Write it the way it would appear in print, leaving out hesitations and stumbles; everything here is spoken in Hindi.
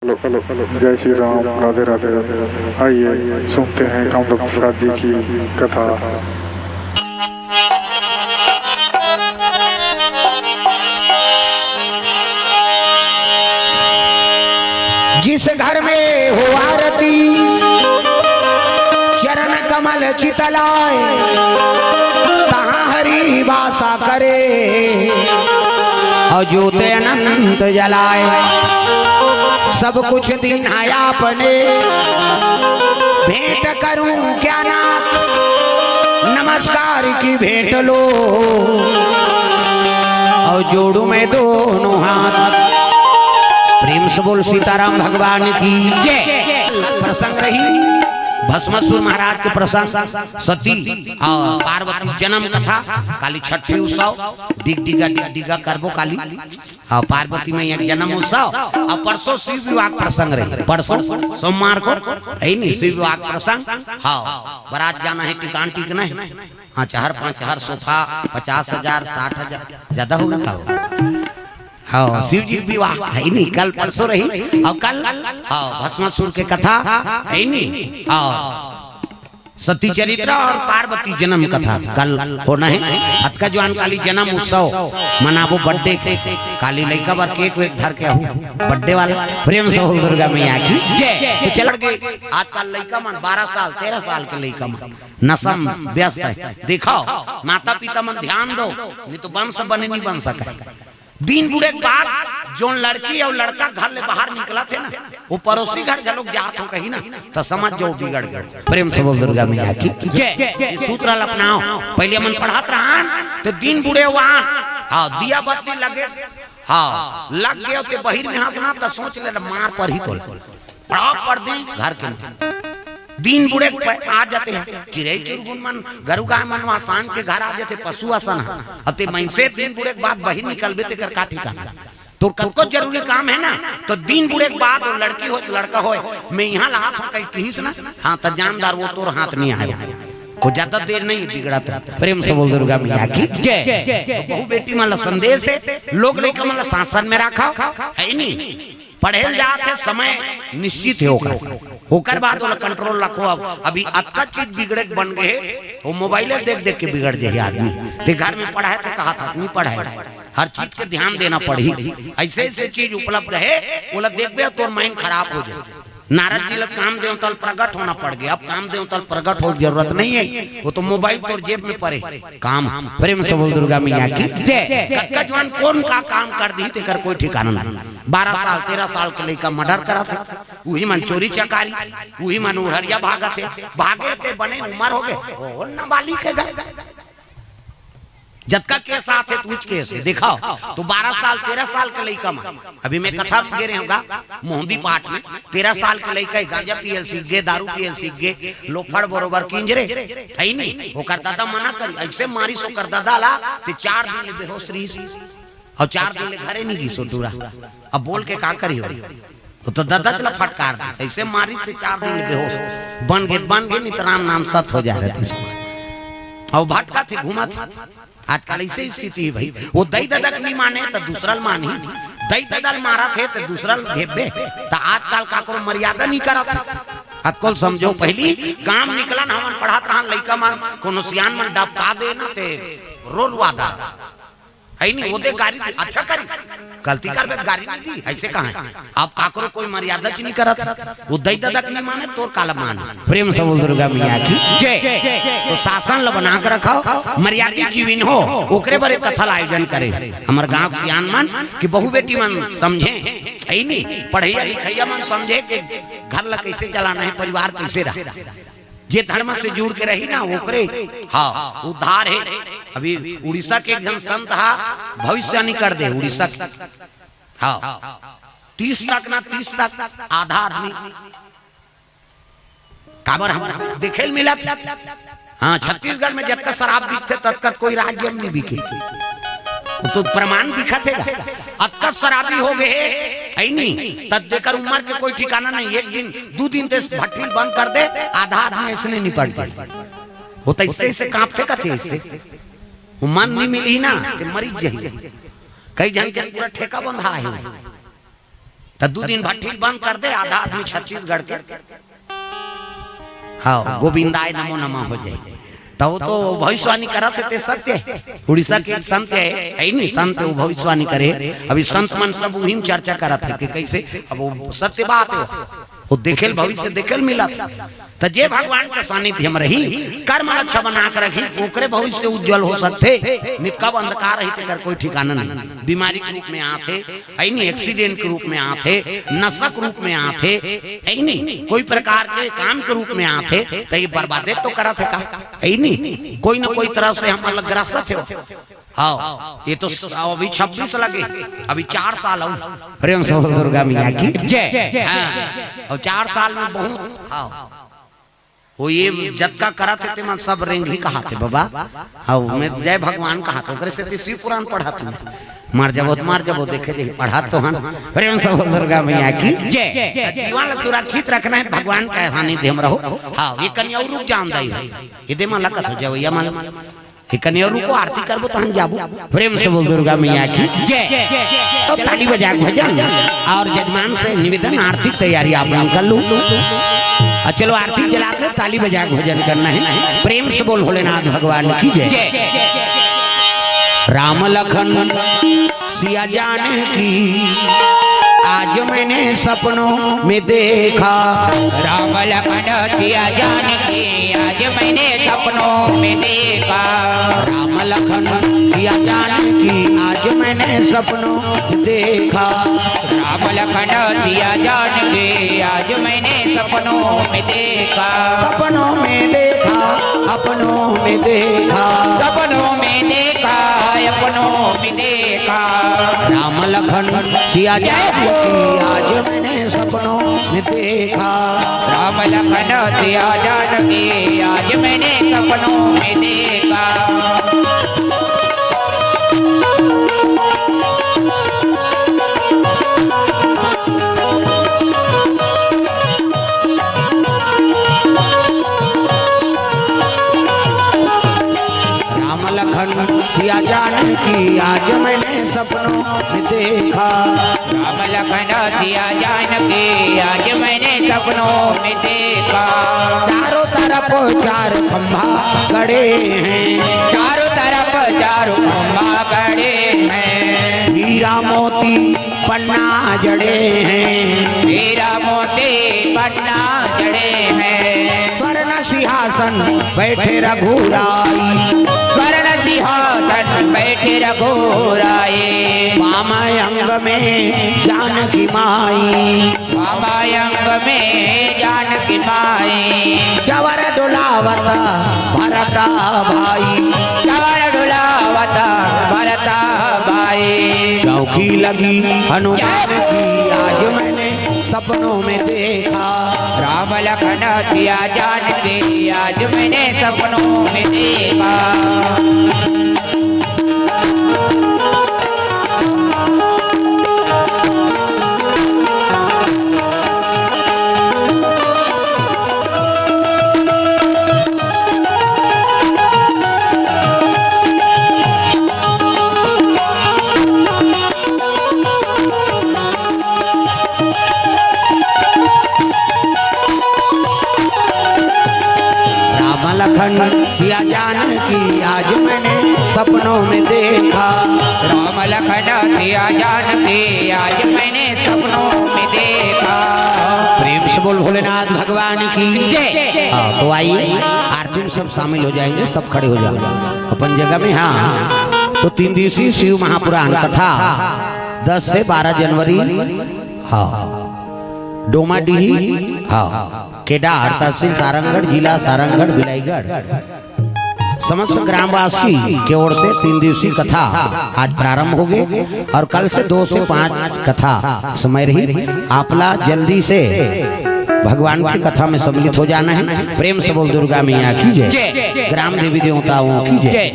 जय श्री राम, राधे राधे। आइए सुनते हैं कामदेव प्रसाद जी की कथा। जिस घर में हो आरती चरण कमल चितलाए, तहाँ हरि वासा करे और ज्योत अनंत जलाए। सब कुछ दिन है आपने, भेंट करूं क्या ना, नमस्कार की भेंट लो और जोड़ू मैं दोनों हाथ। प्रेम से बोल सीताराम भगवान की जय। प्रसंग रही भस्मासुर महाराज के प्रसंग, सती और पार्वती जन्म कथा, काली छठी उत्सव, डिगा करबो काली और पार्वती में एक जन्म उत्सव और परसों शिव विवाह प्रसंग रही। परसों सोमवार को है नहीं शिव विवाह प्रसंग। हाँ, बारात जाना है, टिकान टिकना है। हाँ, 4-5 हज़ार सोफा, 50,000 60,000 ज्यादा होगा क्या? हाँ, शिव जी विवाह है नहीं, कल परसों रही और कल हाँ भस्मासुर के कथा है नहीं, हाँ सती चरित्र और पार्वती जन्म कथा कल होना है। हतका जवान काली जन्म उत्सव मनाबो, बर्थडे काली लड़का बर केक वेक धर के हूँ बर्थडे वाला। प्रेम से बोल दुर्गा मैया की जय। तो चल गए आजकल लड़का मन 12 साल 13 साल के लड़का मन नशम व्यस्त है। दिखाओ माता पिता मन ध्यान दो, नहीं तो वंश बने नहीं बन सके। दिन बुढ़े के बाद जो लड़की और लड़का घर ले बाहर निकला थे ना, वो पड़ोसी घर के लोग जात हो कहीं ना, तो समझ जाओ बिगड़ गए। प्रेम से बोल दुर्गा मैया की जय। सूत्र अपनाओ, पहले मन पढ़ात रहा तो दिन बुढ़े वहां हाँ दिया बत्ती लगे, हाँ लग गए तो बहिर में हंसना तो सोच ले मार पर ही पड़ा पड़ दे घर के। दिन बुढ़े आ जाते हैं चिड़ै चुरगुन मन गरु गाय मन आसान के घर आ जाते, पशु आसन अते मैसे दिन बुढ़े के बाद बही निकलबे ते कर का ठिकाना। तो कनको जरूरी काम है ना, तो दिन बुढ़े के बाद वो लड़की हो लड़का हो, मैं यहाँ ला कहीं ना हाँ तो जानदार वो तोर हाथ नहीं आया, वो ज्यादा देर नहीं बिगड़ा था। प्रेम से बोल दुर्गा मैया की जय। तो बहु बेटी मन संदेश है, लोग लेकर मन सांसद में रखा है नहीं, पढ़े जाते समय निश्चित होकर बाद वाला कंट्रोल रखो। अब अभी अच्छा चीज बिगड़े बन गए, वो मोबाइल देख देख के बिगड़ जाए आदमी। ते घर में पढ़ा है तो कहा था नहीं पढ़ा है, हर चीज के ध्यान देना पड़ी। ऐसे ऐसे चीज उपलब्ध है, वो देख तो माइंड खराब हो जाए। नारद जी लोग काम देव तल प्रकट होना पड़ गया, अब काम देव तल प्रकट हो जरूरत नहीं है, वो तो मोबाइल पर जेब में पड़े काम। प्रेम से बोल दुर्गा मैया की जय। कक्का जवान कौन का काम कर दी तेकर कोई ठिकाना नहीं। 12 साल 13 साल के लड़का मर्डर करा थे, वही मन चोरी चकारी, वही मन उहरिया भागे थे बने उम्र हो गए नाबालिग के गए। जतका केस आते तुझ केस है दिखाओ। तो 12 साल 13 साल के लड़का में अभी मैं कथा में गे होगा मोहंदी पाठ में 13 साल के लड़का गांजा पियल सीख गए, दारू पियल सीख गए, लोफड़ बरोबर किंजरे है नहीं। वो कर दादा मना करी ऐसे मारी सो कर दादा ला ते 4 दिन बेहोश रही सी और 4 दिन घरे नहीं गई सो टूरा। अब बोल के का करी हो तो दादा चला फटकार दी ऐसे मारी थे 4 दिन बेहोश बन गए नहीं तो राम नाम सत हो जा रहे थे और भटका थे घुमा थे। आजकल ऐसे स्थिति है भाई, वो दई ददक नहीं माने तो दूसरा मानी, दई ददल मारा थे तो दूसरा घेबे। तो आजकल का मर्यादा नहीं करा था। आजकल समझो पहली काम निकला ना हम पढ़ात रहा लड़का मन कोनो सियान मन डबका दे ना ते रोल वादा है नहीं, वो दे गाड़ी अच्छा करी गलती कर गाड़ी नहीं दी ऐसे कहा है। अब काकरो कोई मर्यादा नहीं करा था, वो दई ददक नहीं माने तोर काला मान। प्रेम से बोल दुर्गा मैया की जय। तो शासन ल बना के रखाओ, मर्यादित जीवन हो ओकरे बारे कथा आयोजन करे। हमारे गांव सियान मन की बहु बेटी मन समझे है नहीं, पढ़ैया लिखैया मन समझे कि घर ला कैसे चलाना है, परिवार कैसे रहा। जे धर्म से जुड़ के रही ना ओकरे हाँ उद्धार है। अभी उड़ीसा के एक जन संत हा भविष्यवाणी कर दे उड़ीसा हाँ 30 तक आधा आदमी काबर हम देखे मिला। हाँ छत्तीसगढ़ में जब तक शराब बिकते तब तक कोई राज्य में नहीं बिके, तो प्रमाण दिखा थे। अब तक शराबी हो गए है नहीं, तब देकर उम्र के कोई ठिकाना नहीं। 1 दिन 2 दिन ते भट्टी बंद कर दे, आधा आदमी इसने निपट गए। वो तो इससे कांपते का थे, इससे मन नहीं मिली ना तो मरीज जाइए। कई जन के पूरा ठेका बंधा है तो 2 दिन भट्ठी बंद कर दे, आधा आदमी छत्तीसगढ़ के हाँ गोविंदाय नमो नमः हो जाए। तो भविष्यवाणी करत थे सत्य है। उड़ीसा के संत है नहीं, संत वो भविष्यवाणी करे। अभी संत मन सब वही में चर्चा करत है कि कैसे, अब वो सत्य बात है, वो देखेल भविष्य देखेल मिला था। तो जे भगवान के सानिध्य में रही, कर्म अच्छा बना कर रखी, ओकरे भविष्य उज्जवल हो सकते। कब अंधकार रही तेकर कोई ठिकाना नहीं। बीमारी के रूप में आते है नहीं, एक्सीडेंट के रूप में आते, नशा के रूप में आते है नहीं, कोई प्रकार के काम के रूप में आते, तो ये बर्बादे तो करत है का है नहीं, कोई ना कोई तरह से हम अलग ग्रस्त हो। हाँ ये तो अभी 26 लगे, अभी 4 साल हो। प्रेम से दुर्गा मैया की जय। और 4 साल में बहुत हाँ वो ये जतका करत थे मन सब रेंग ही कहा थे बाबा। हाँ मैं जय भगवान कहा तो करे से शिव पुराण पढ़ा था, मार जबो देखे देखे पढ़ा तो हन। प्रेम से दुर्गा मैया की जय। जीवन सुरक्षित रखना है, भगवान का सानिध्य में रहो। हाँ ये कन्या रुक जान दई ये दे मन लकत हो जाओ या मन कन्यारू को आरती करबो तो हम जाबो। प्रेम से बोल दुर्गा मैया की जय। तो ताली बजा भजन और जजमान से निवेदन आरती तैयारी आप लोग कर लो। चलो आरती जला के ताली बजा भजन करना है। प्रेम से बोल भोलेनाथ भगवान की जय। राम लखन सिया जाने की आज मैंने सपनों में देखा। राम लखन सिया जानकी आज मैंने सपनों में देखा। राम लखन सिया जानकी आज मैंने सपनों में देखा। राम लखन सिया जानकी आज मैंने सपनों में देखा। सपनों में देखा, अपनों में देखा, सपनों में देखा, अपनों में देखा। राम लखन सिया जानकी आज मैंने सपनों में देखा। राम लखन सिया जानकी आज मैंने सपनों में देखा। राम लखन सिया जानकी आज मैंने सपनों में देखा। राम लखन सिया जानकी आज मैंने सपनों में देखा। चारों तरफ 4 खंभा गड़े हैं, चारों तरफ 4 खंभा गड़े हैं। हीरा मोती पन्ना जड़े हैं, हीरा मोती पन्ना जड़े हैं। स्वर्ण सिंहासन बैठे रघुराई, स्वर्ण सिंहासन बैठे रघुराई। वामयंग में जानकी माई, वामयंग में जानकी माई। चवर डुलावता भरता भाई, चवर डुलावता भरता भाई। चौकी लगी हनुमान की आज मैंने सपनों में देखा। राम लखन सिया जानकी आज मैंने सपनों में देखा। लखन सिया जानकी आज मैंने सपनों में देखा। राम लखन सिया जानकी आज मैंने सपनों में देखा। प्रेम से बोल भोलेनाथ भगवान की जय। तो आइए आरती में सब शामिल हो जाएंगे, सब खड़े हो जाओ अपन जगह में। हाँ तो 3 दिवसीय शिव महापुराण कथा 10 से 12 जनवरी हाँ डोमाडीही हाँ केदार तहसील सारंगढ़ जिला सारंगढ़ बिलाईगढ़ समस्त ग्रामवासी की ओर से 3 दिवसीय कथा आज प्रारंभ हो गए और कल से 2 से 5 कथा समय रही। आपला जल्दी से भगवान की कथा में सम्मिलित हो जाना है। प्रेम से बोल दुर्गा मैया की जय, ग्राम देवी देवताओं की जय।